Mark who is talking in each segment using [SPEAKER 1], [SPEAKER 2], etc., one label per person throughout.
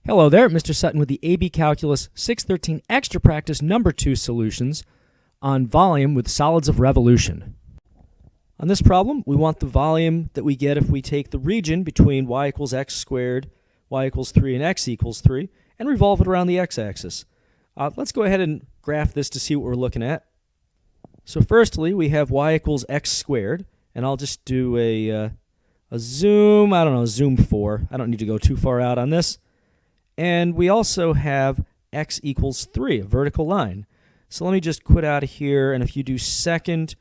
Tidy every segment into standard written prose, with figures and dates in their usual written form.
[SPEAKER 1] Hello there, Mr. Sutton with the AB Calculus 613 Extra Practice number 2 solutions on volume with solids of revolution. On this problem, we want the volume that we get if we take the region between y equals x squared, y equals 3, and x equals 3, and revolve it around the x-axis. Let's go ahead and graph this to see what we're looking at. So firstly, we have y equals x squared, and I'll just do a zoom, zoom 4. I don't need to go too far out on this. And we also have x equals 3, a vertical line. So let me just quit out of here, and if you do second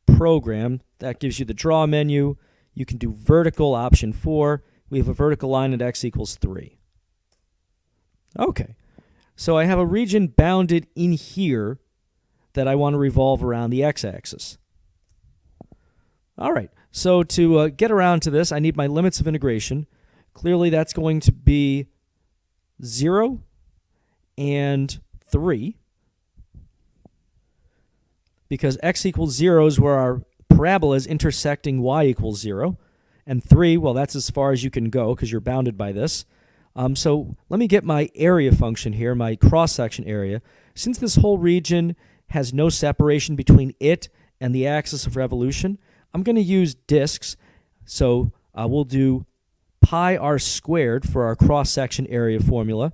[SPEAKER 1] program, that gives you the draw menu. You can do vertical, option 4. We have a vertical line at x equals 3. Okay, so I have a region bounded in here that I want to revolve around the x-axis. All right, so to get around to this, I need my limits of integration. Clearly, that's going to be 0 and 3, because x equals 0 is where our parabola is intersecting y equals 0, and 3, well, that's as far as you can go because you're bounded by this. So let me get my area function here, my cross-section area. Since this whole region has no separation between it and the axis of revolution, I'm going to use disks, so we'll do pi r squared for our cross-section area formula.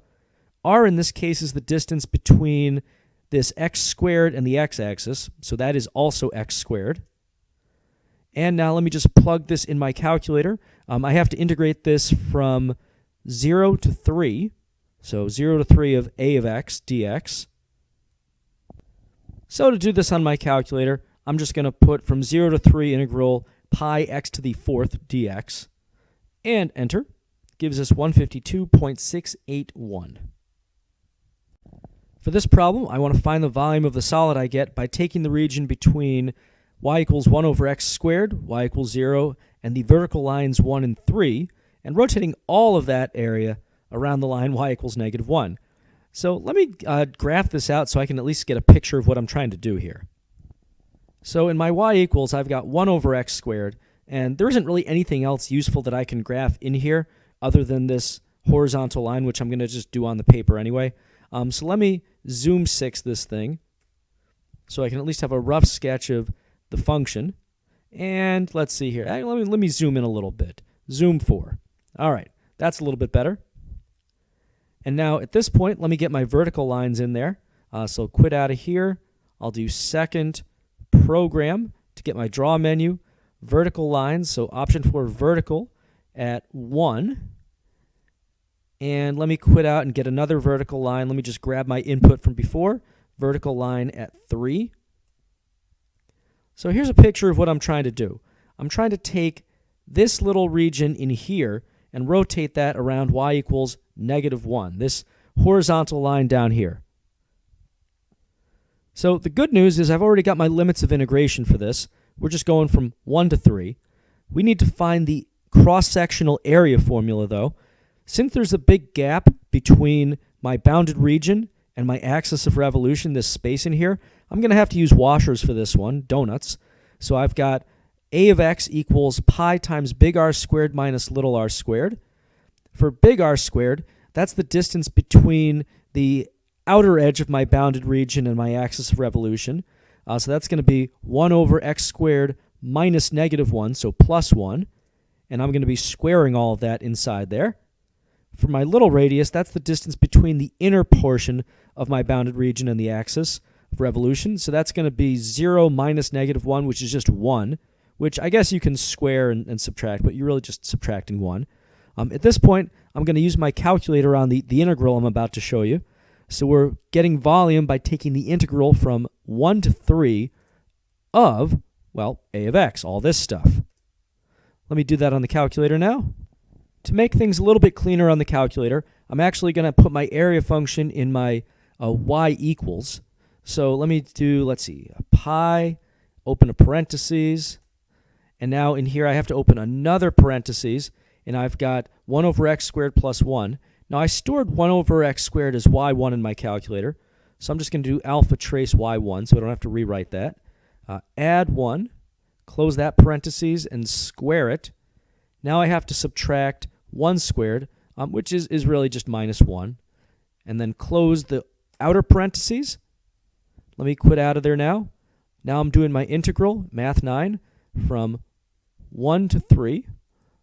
[SPEAKER 1] R in this case is the distance between this x squared and the x-axis, so that is also x squared. And now let me just plug this in my calculator. I have to integrate this from 0 to 3, so 0 to 3 of a of x dx. So to do this on my calculator, I'm just going to put from 0 to 3 integral pi x to the 4th dx. And enter. Gives us 152.681. For this problem, I want to find the volume of the solid I get by taking the region between y equals 1 over x squared, y equals 0, and the vertical lines 1 and 3, and rotating all of that area around the line y equals -1. So let me graph this out so I can at least get a picture of what I'm trying to do here. So in my y equals, I've got 1 over x squared, and there isn't really anything else useful that I can graph in here other than this horizontal line, which I'm going to just do on the paper anyway. So let me zoom 6 this thing so I can at least have a rough sketch of the function. And let's see here. Let me zoom in a little bit. Zoom 4. All right, that's a little bit better. And now at this point, let me get my vertical lines in there. So quit out of here. I'll do second program to get my draw menu. Vertical lines, so option 4 vertical at 1. And let me quit out and get another vertical line. Let me just grab my input from before. Vertical line at 3. So here's a picture of what I'm trying to do. I'm trying to take this little region in here and rotate that around y equals -1, this horizontal line down here. So the good news is I've already got my limits of integration for this. We're just going from 1 to 3. We need to find the cross-sectional area formula, though. Since there's a big gap between my bounded region and my axis of revolution, this space in here, I'm going to have to use washers for this one, donuts. So I've got a of x equals pi times big R squared minus little r squared. For big R squared, that's the distance between the outer edge of my bounded region and my axis of revolution. So that's going to be 1 over x squared minus -1, so +1. And I'm going to be squaring all of that inside there. For my little radius, that's the distance between the inner portion of my bounded region and the axis of revolution. So that's going to be 0 minus -1, which is just 1, which I guess you can square and subtract, but you're really just subtracting 1. At this point, I'm going to use my calculator on the integral I'm about to show you. So we're getting volume by taking the integral from 1 to 3 of, well, a of x, all this stuff. Let me do that on the calculator now. To make things a little bit cleaner on the calculator, I'm actually going to put my area function in my y equals. So let me do, let's see, a pi, open a parentheses, and now in here I have to open another parentheses, and I've got 1 over x squared plus 1. Now I stored 1 over x squared as y1 in my calculator, so I'm just going to do alpha trace y1 so I don't have to rewrite that. Add 1, close that parentheses, and square it. Now I have to subtract 1 squared. which is really just minus 1. And then close the outer parentheses. Let me quit out of there now. Now I'm doing my integral, math 9, from 1 to 3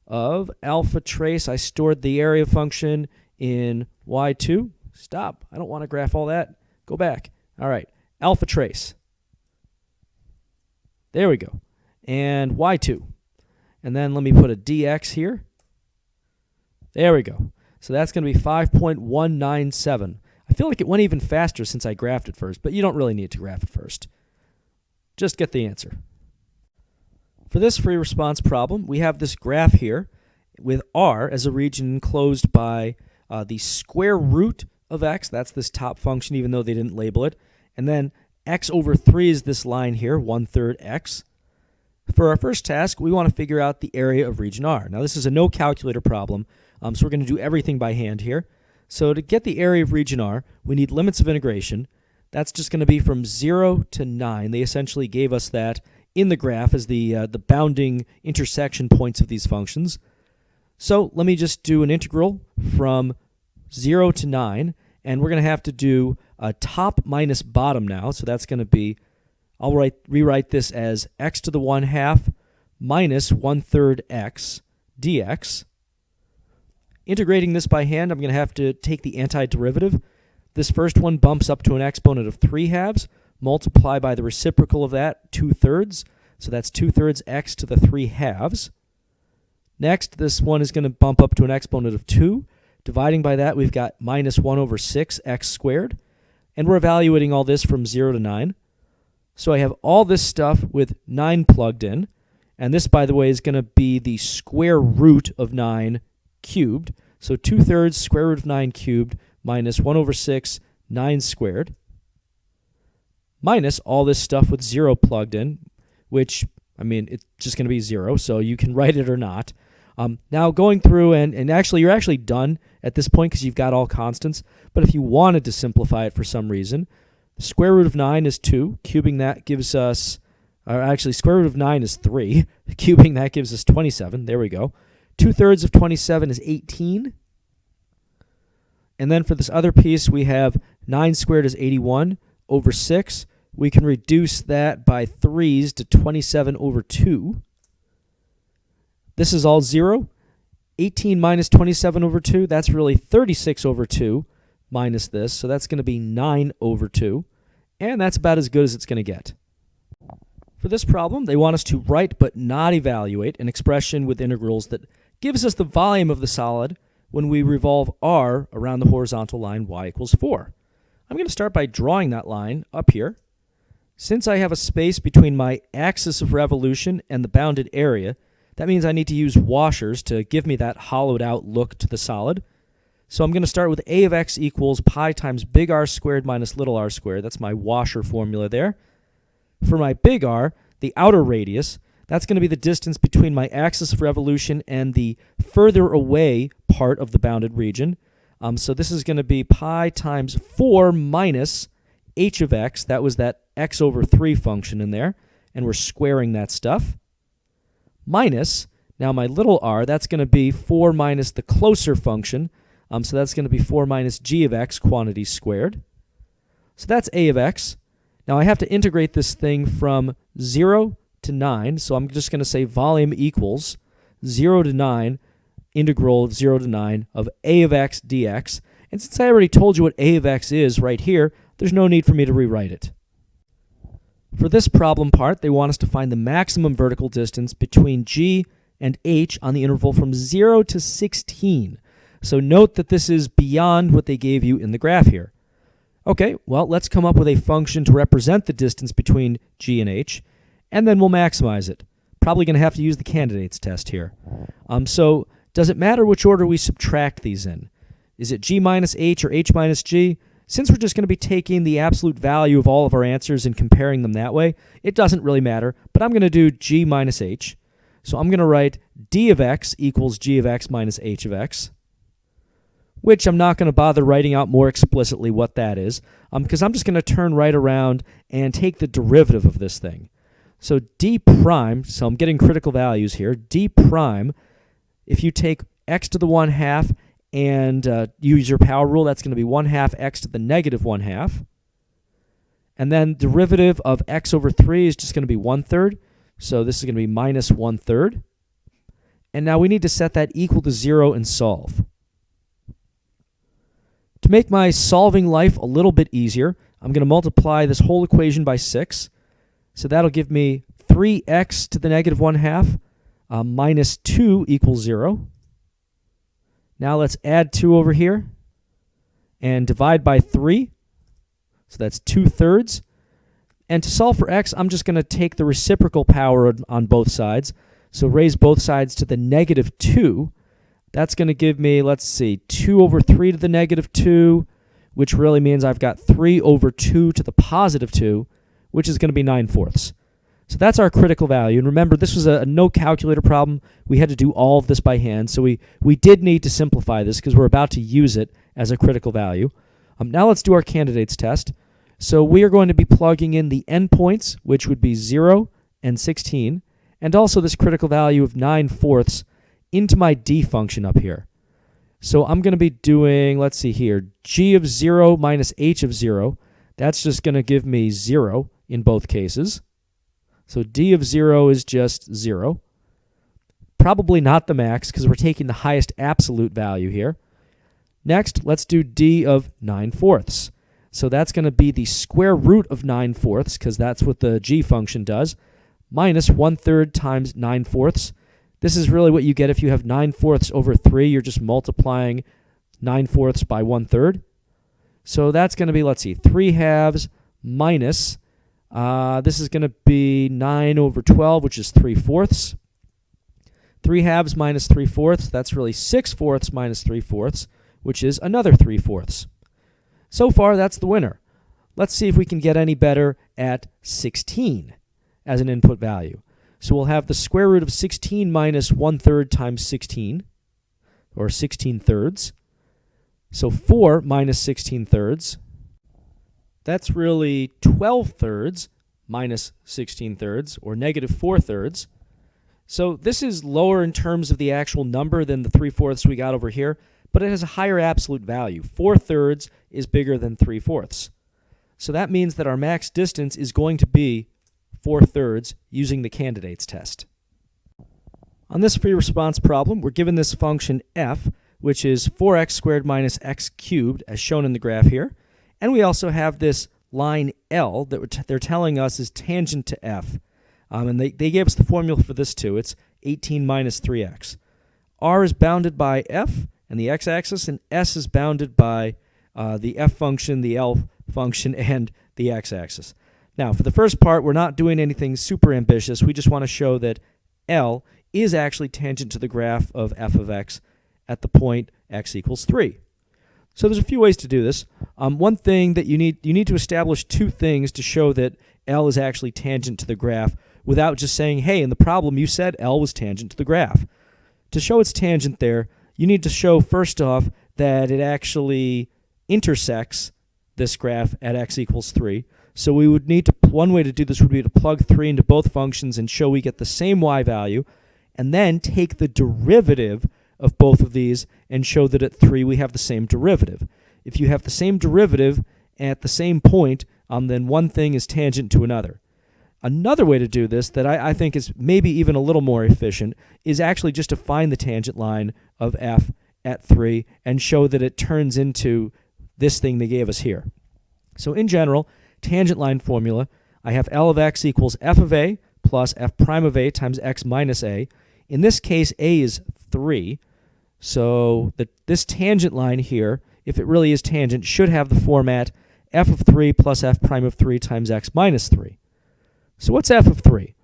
[SPEAKER 1] of alpha trace. I stored the area function in y2. Stop. I don't want to graph all that. Go back. All right. Alpha trace. There we go. And y2. And then let me put a dx here. There we go. So that's going to be 5.197. I feel like it went even faster since I graphed it first, but you don't really need to graph it first. Just get the answer. For this free response problem, we have this graph here with R as a region enclosed by the square root of x. That's this top function, even though they didn't label it. And then x over 3 is this line here, 1/3 x. For our first task, we want to figure out the area of region R. Now, this is a no calculator problem, so we're going to do everything by hand here. So to get the area of region R, we need limits of integration. That's just going to be from 0 to 9. They essentially gave us that in the graph as the bounding intersection points of these functions. So let me just do an integral from 0 to 9, and we're going to have to do top minus bottom now. So that's going to be, I'll rewrite this as x to the 1/2 minus 1/3 x dx. Integrating this by hand, I'm going to have to take the antiderivative. This first one bumps up to an exponent of 3/2, multiply by the reciprocal of that, 2/3. So that's 2/3 x to the 3/2. Next, this one is going to bump up to an exponent of 2. Dividing by that, we've got minus 1/6 x squared. And we're evaluating all this from 0 to 9. So I have all this stuff with 9 plugged in. And this, by the way, is going to be the square root of 9 cubed. So 2/3 square root of 9 cubed minus 1/6 9 squared. Minus all this stuff with 0 plugged in, which, I mean, it's just going to be 0, so you can write it or not. Now going through, and actually you're actually done at this point because you've got all constants, but if you wanted to simplify it for some reason, the square root of 9 is 2, cubing that gives us, or actually square root of 9 is 3, cubing that gives us 27, there we go. 2/3 of 27 is 18. And then for this other piece, we have 9 squared is 81 over 6. We can reduce that by 3's to 27 over 2. This is all 0. 18 minus 27 over 2, that's really 36 over 2 minus this. So that's going to be 9 over 2. And that's about as good as it's going to get. For this problem, they want us to write but not evaluate an expression with integrals that gives us the volume of the solid when we revolve R around the horizontal line y = 4. I'm going to start by drawing that line up here. Since I have a space between my axis of revolution and the bounded area, that means I need to use washers to give me that hollowed out look to the solid. So I'm going to start with a of x equals pi times big R squared minus little r squared. That's my washer formula there. For my big R, the outer radius, that's going to be the distance between my axis of revolution and the further away part of the bounded region. So this is going to be pi times 4 minus h of x. That was that x over 3 function in there, and we're squaring that stuff. Minus, now my little r, that's going to be 4 minus the closer function. So that's going to be 4 minus g of x quantity squared. So that's a of x. Now I have to integrate this thing from 0 to 9, so I'm just going to say volume equals 0 to 9, integral of 0 to 9 of a of x dx. And since I already told you what a of x is right here, there's no need for me to rewrite it. For this problem part, they want us to find the maximum vertical distance between g and h on the interval from 0 to 16. So note that this is beyond what they gave you in the graph here. Okay, well, let's come up with a function to represent the distance between g and h, and then we'll maximize it. Probably going to have to use the candidates test here. So does it matter which order we subtract these in? Is it g minus h or h minus g? Since we're just going to be taking the absolute value of all of our answers and comparing them that way, it doesn't really matter, but I'm going to do g minus h. So I'm going to write d of x equals g of x minus h of x, which I'm not going to bother writing out more explicitly what that is, because I'm just going to turn right around and take the derivative of this thing. So d prime, so I'm getting critical values here, d prime, if you take x to the 1/2 and use your power rule, that's going to be 1/2 x to the negative 1/2. And then derivative of x over 3 is just going to be 1/3. So this is going to be minus 1/3. And now we need to set that equal to 0 and solve. To make my solving life a little bit easier, I'm going to multiply this whole equation by 6. So that'll give me 3x to the negative 1/2 minus 2 equals 0. Now let's add 2 over here and divide by 3. So that's 2/3. And to solve for x, I'm just going to take the reciprocal power on both sides. So raise both sides to the negative 2. That's going to give me, let's see, 2 over 3 to the negative 2, which really means I've got 3 over 2 to the positive 2, which is going to be 9/4. So that's our critical value. And remember, this was a no calculator problem. We had to do all of this by hand. So we did need to simplify this because we're about to use it as a critical value. Now let's do our candidates test. So we are going to be plugging in the endpoints, which would be 0 and 16, and also this critical value of 9/4 into my d function up here. So I'm going to be doing, let's see here, g of 0 minus h of 0. That's just going to give me 0 in both cases. So d of 0 is just 0. Probably not the max because we're taking the highest absolute value here. Next, let's do d of 9/4. So that's going to be the square root of 9/4 because that's what the g function does, minus 1/3 times 9/4. This is really what you get if you have 9/4 over 3. You're just multiplying 9/4 by 1/3. So that's going to be, let's see, 3/2 minus, this is going to be 9 over 12, which is 3/4. 3/2 minus 3/4, that's really 6/4 minus 3/4, which is another 3/4. So far, that's the winner. Let's see if we can get any better at 16 as an input value. So we'll have the square root of 16 minus 1/3 times 16, or 16/3. So 4 minus 16/3, that's really 12/3 minus 16/3, or negative 4/3. So this is lower in terms of the actual number than the 3/4 we got over here, but it has a higher absolute value. 4/3 is bigger than 3/4. So that means that our max distance is going to be 4/3 using the candidates test. On this free response problem, we're given this function f, which is 4x squared minus x cubed, as shown in the graph here. And we also have this line L that they're telling us is tangent to f. And they gave us the formula for this too. It's 18 minus 3x. R is bounded by f and the x-axis, and s is bounded by the f function, the L function, and the x-axis. Now, for the first part, we're not doing anything super ambitious. We just want to show that L is actually tangent to the graph of f of x at the point x equals 3. So there's a few ways to do this. One thing that you need to establish two things to show that L is actually tangent to the graph without just saying, hey, in the problem you said L was tangent to the graph. To show it's tangent there, you need to show first off that it actually intersects this graph at x equals 3. So we would need to, one way to do this would be to plug 3 into both functions and show we get the same y value, and then take the derivative of both of these and show that at 3 we have the same derivative. If you have the same derivative at the same point, then one thing is tangent to another. Another way to do this that I think is maybe even a little more efficient is actually just to find the tangent line of f at 3 and show that it turns into this thing they gave us here. So in general, tangent line formula, I have L of x equals f of a plus f prime of a times x minus a. In this case, a is 3. So this tangent line here, if it really is tangent, should have the format f of 3 plus f prime of 3 times x minus 3. So what's f of 3?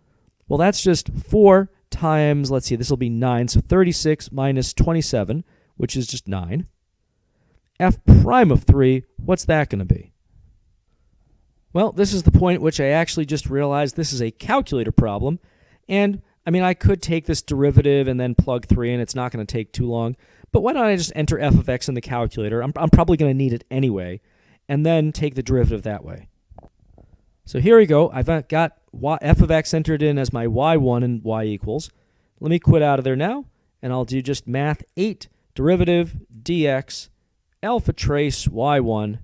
[SPEAKER 1] Well, that's just 4 times, let's see, this will be 9, so 36 minus 27, which is just 9. F prime of 3, what's that going to be? Well, this is the point at which I actually just realized this is a calculator problem, and I mean, I could take this derivative and then plug 3 in. It's not going to take too long, but why don't I just enter f of x in the calculator? I'm probably going to need it anyway, and then take the derivative that way. So here we go. I've got f of x entered in as my y1 and y equals. Let me quit out of there now, and I'll do just math 8 derivative dx alpha trace y1,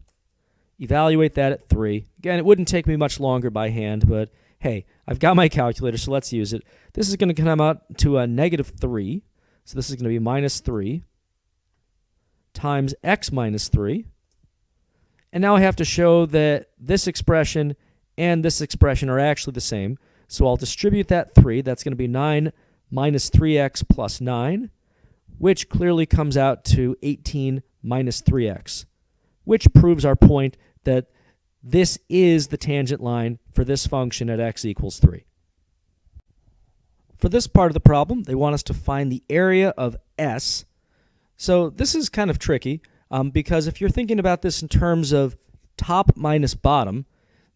[SPEAKER 1] evaluate that at 3. Again, it wouldn't take me much longer by hand, but hey, I've got my calculator, so let's use it. This is going to come out to a -3, so this is going to be -3 times x minus 3. And now I have to show that this expression and this expression are actually the same. So I'll distribute that 3. That's going to be 9 minus 3x plus 9, which clearly comes out to 18 minus 3x, which proves our point that this is the tangent line for this function at x equals 3. For this part of the problem, they want us to find the area of S. So this is kind of tricky because if you're thinking about this in terms of top minus bottom,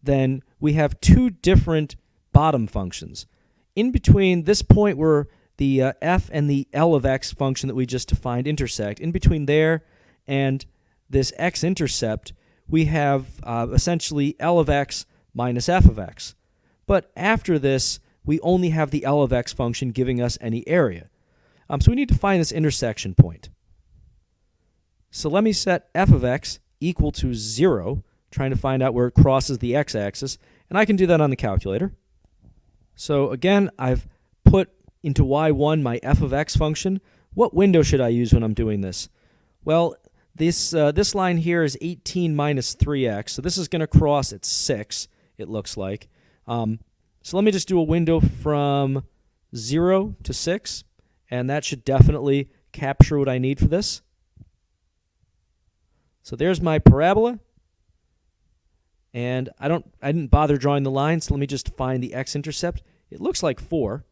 [SPEAKER 1] then we have two different bottom functions. In between this point where the f and the L of x function that we just defined intersect, in between there and this x-intercept, we have essentially L of x minus f of x. But after this, we only have the L of x function giving us any area. So we need to find this intersection point. So let me set f of x equal to 0, trying to find out where it crosses the x-axis, and I can do that on the calculator. So again, I've put into y1 my f of x function. What window should I use when I'm doing this? Well, this line here is 18 minus 3x, so this is going to cross at 6, it looks like. So let me just do a window from 0 to 6, and that should definitely capture what I need for this. So there's my parabola, and I didn't bother drawing the line, so let me just find the x-intercept. It looks like 4,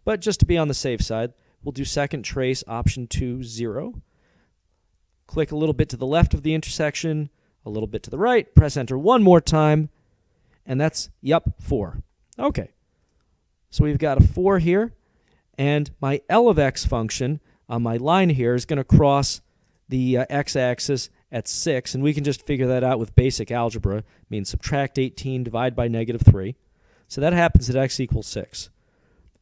[SPEAKER 1] but just to be on the safe side, we'll do second trace option 2, 0. Click a little bit to the left of the intersection, a little bit to the right, press enter one more time, and that's, yep, 4. Okay, so we've got a 4 here, and my L of x function on my line here is going to cross the x-axis at 6, and we can just figure that out with basic algebra. It means subtract 18, divide by -3. So that happens at x equals 6.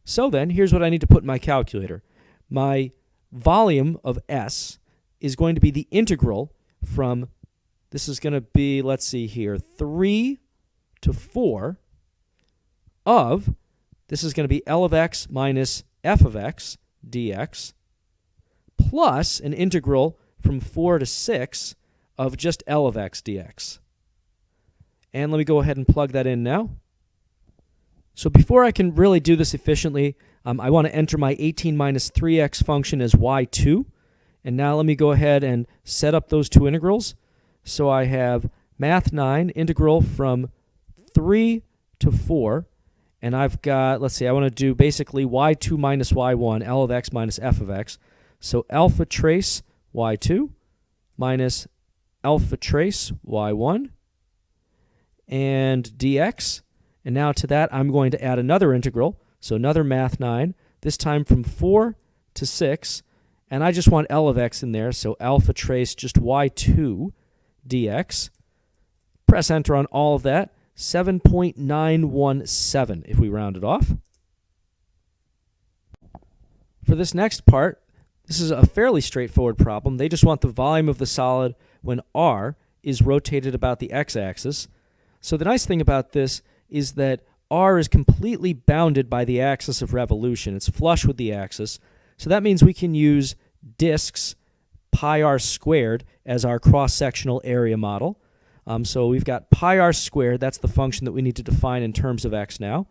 [SPEAKER 1] So then, here's what I need to put in my calculator. My volume of S is going to be the integral from, this is going to be, let's see here, 3 to 4 of, this is going to be L of x minus f of x dx, plus an integral from 4 to 6 of just L of x dx. And let me go ahead and plug that in now. So before I can really do this efficiently, I want to enter my 18 minus 3x function as y2. And now let me go ahead and set up those two integrals. So I have math 9 integral from 3 to 4. And I've got, let's see, I want to do basically y2 minus y1, L of x minus f of x. So alpha trace y2 minus alpha trace y1 and dx. And now to that, I'm going to add another integral, so another math 9, this time from 4 to 6. And I just want L of x in there, so alpha trace just y2 dx. Press enter on all of that. 7.917 if we round it off. For this next part, this is a fairly straightforward problem. They just want the volume of the solid when r is rotated about the x-axis. So the nice thing about this is that r is completely bounded by the axis of revolution. It's flush with the axis. So that means we can use disks pi r squared as our cross-sectional area model. So we've got pi r squared, that's the function that we need to define in terms of x now.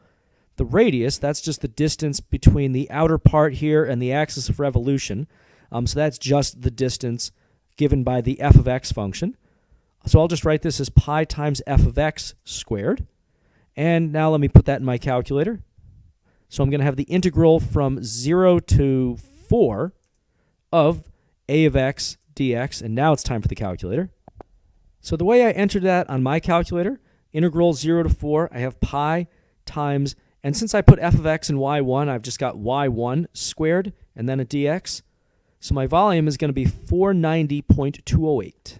[SPEAKER 1] The radius, that's just the distance between the outer part here and the axis of revolution. So that's just the distance given by the f of x function. So I'll just write this as pi times f of x squared. And now let me put that in my calculator. So I'm going to have the integral from 0 to 4 of a of x dx. And now it's time for the calculator. So the way I entered that on my calculator, integral 0 to 4, I have pi times, and since I put f of x and y1, I've just got y1 squared and then a dx. So my volume is going to be 490.208.